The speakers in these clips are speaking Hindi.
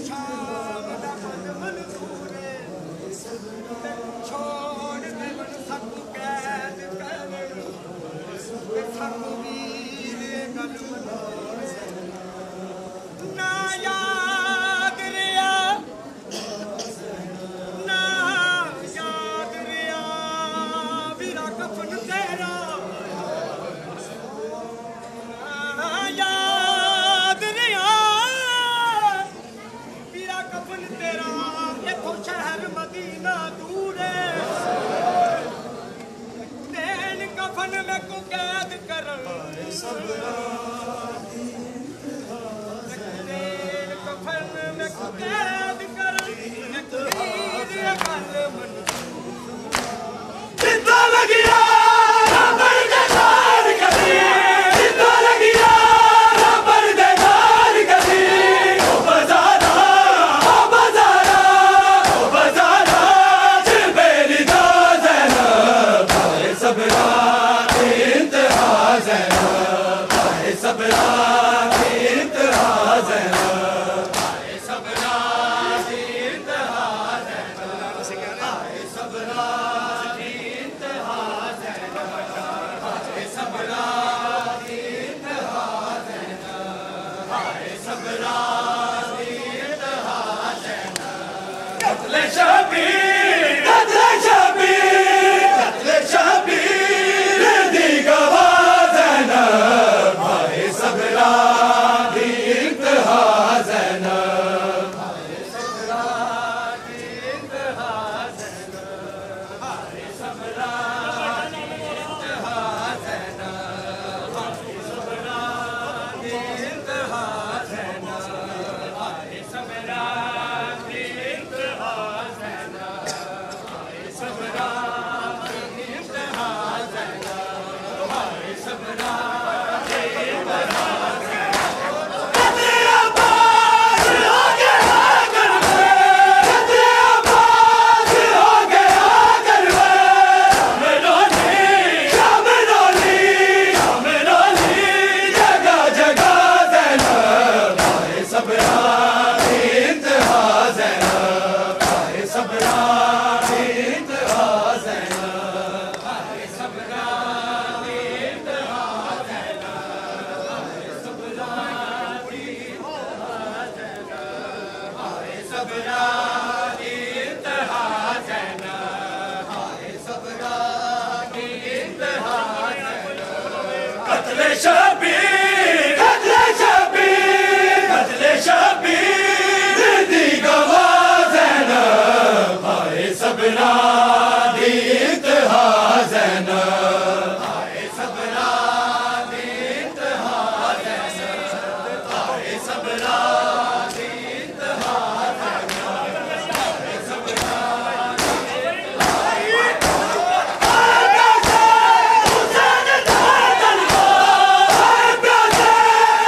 शाम दा मन मंजूर छोड़ दे मन सब कैद कर सब वीर गल मंजूर ना याद रिया ना याद रिया वीरा कफन तेरा ना याद रिया वीरा कफन तेरा इथों शहर मदीना दूर है तेन कफन में को कैद कर तेन कफन में को कैद कर जिंदा लगिया रबर दे धार कदी जिंदा लगिया रबर दे धार कदी ओ बजारा जिबेली दा ज़ैनब भाई सबरा की इंतहा ज़ैनब भाई सबरा की इंतहा ज़ैनब भाई सबरा की इंतहा ज़ैनब भाई सबरा की इंतहा ज़ैनब भाई सबरा की इंतहा ज़ैनब भाई सबरा की इंतहा ज़ैनब कत्ले शबीर दी गवाह ज़ैनब भाई सबरा की इंतहा ज़ैनब भाई सबरा की इंतहा ज़ैनब भाई सबरा की इंतहा ज़ैनब भाई सबरा की इंतहा ज़ैनब भाई सबरा की इंतहा ज़ैनब भाई सबरा की इंतहा ज़ैनब भाई सबरा की इंतहा कदे आबाद हो गया घर में कदे आबाद हो गया घर में शामिलोली जगह जगह ज़ैनब भाई सबरा की इंतहा ज़ैनब भाई सबरा की इंतहा ज़ैनब भाई सबरा की इंतहा ज़ैनब भाई सबरा की इंतहा ज़ैनब भाई सबरा की इंतहा ज़ैनब भाई सबरा की इंतहा ज़ैनब कत्ले शबीर दी गवाह ज़ैनब भाई सबरा की इंतहा ज़ैनब भाई सबरा की इंतहा ज़ैनब भाई सबरा की इंतहा ज़ैनब भाई सबरा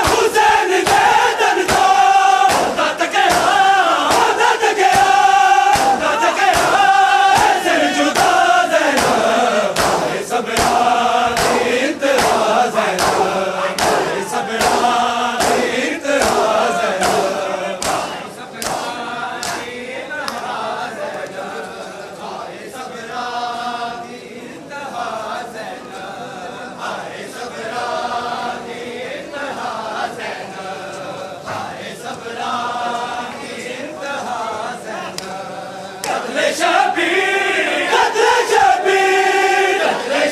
हुसैन दे दन को दत गया सिर जुदा ज़ैनब भाई सबरा की इंतहा ज़ैनब भाई सबरा की इंतहा ज़ैनब भाई सबरा की इंतहा ज़ैनब भाई सबरा की इंतहा ज़ैनब भाई सबरा की इंतहा ज़ैनब भाई सबरा की इंतहा ज़ैनब कत्ले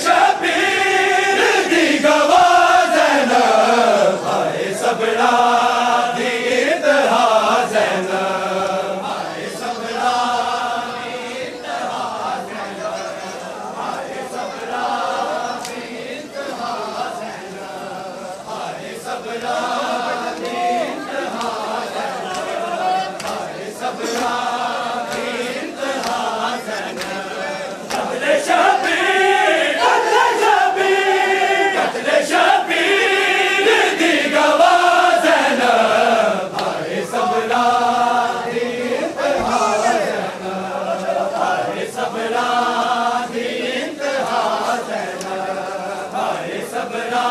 शबीर दी गवाह ज़ैनब भाई सबरा की इंतहा ज़ैनब भाई सबरा की इंतहा ज़ैनब भाई सबरा की इंतहा ज़ैनब भाई सबरा की इंतहा ज़ैनब भाई सबरा की इंतहा ज़ैनब कत्ले शबीर दी गवाह ज़ैनब भाई सबरा की इंतहा ज़ैनब भाई सबरा की इंतहा ज़ैनब भाई सबरा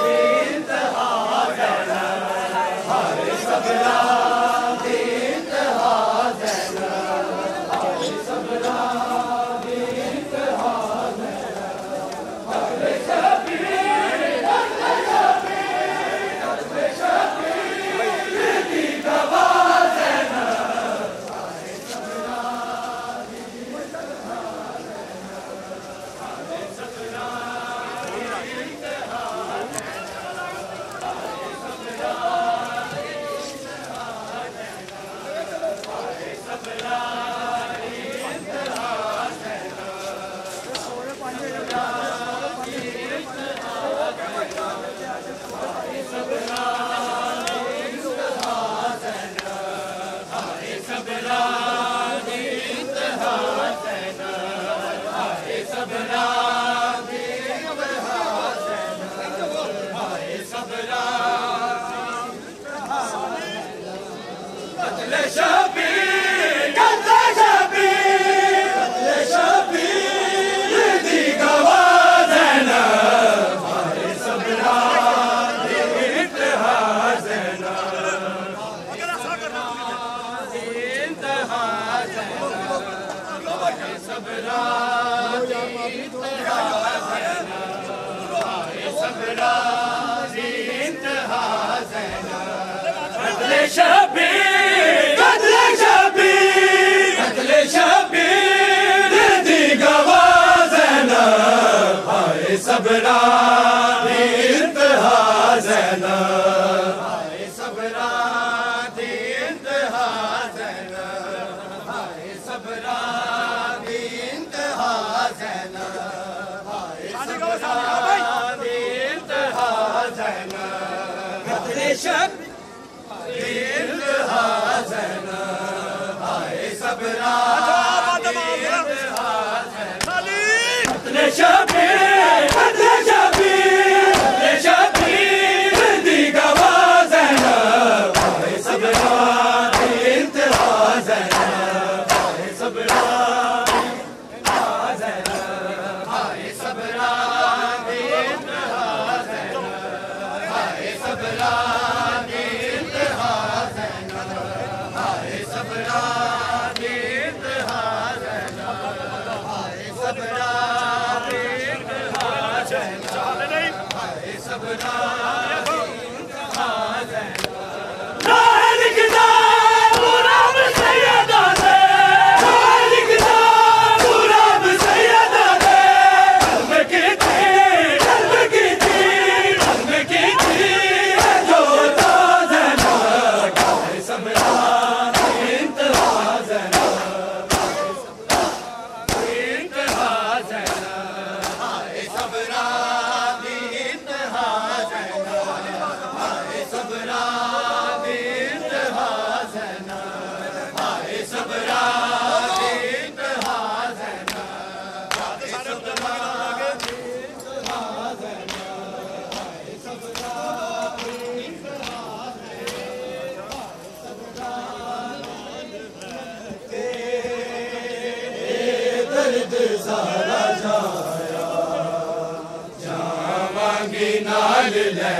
की इंतहा ज़ैनब भाई सबरा की सबरा दी इंतहा ज़ैनब, हाय सबरा दी इंतहा ज़ैनब। कत्ले शबीर, कत्ले शबीर, कत्ले शबीर दी गवाह ज़ैनब, हाय सबरा दी इंतहा ज़ैनब, हाय सबरा दी इंतहा ज़ैनब, हाय सबरा दी इंतहा ज़ैनब, हाय सबरा दी इंतहा ज़ैनब। कत्ले शबीर दी इंतहा ज़ैनब, हाय सबरा दी इंतहा ज़ैनब। कत्ले शबीर, कत्ले शबीर, कत्ले शबीर दी गवाह ज़ैनब, हाय सबरा दी इंतहा ज़ैनब, हाय सबरा दी इंतहा ज़ैनब, हाय सबरा दी इंतहा ज़ैनब, हाय सबरा दी इंतहा ज़ैनब, हाय सबरा दी इंतहा ज़ैनब, हाय सबरा दी इंतहा ज़ैनब, हाय सबरा दी इंतहा ज़ैनब। राह लिखता गुलाम सैयदा दे, राह लिखता गुलाम सैयदा दे, कल्ब की थी, कल्ब की थी, कल्ब की थी जो ज़ैनब, हाय सबरा दी इंतहा ज़ैनब, इंतहा ज़ैनब, हाय सबरा दी इंतहा ज़ैनब, हाय सबरा दी इंतहा ज़ैनब, हाय सबरा दी इंतहा ज़ैनब, हाय सबरा दी इंतहा ज़ैनब, हाय सबरा दी इंतहा ज़ैनब। दर्द सारा जाया, जावांगी नाल ले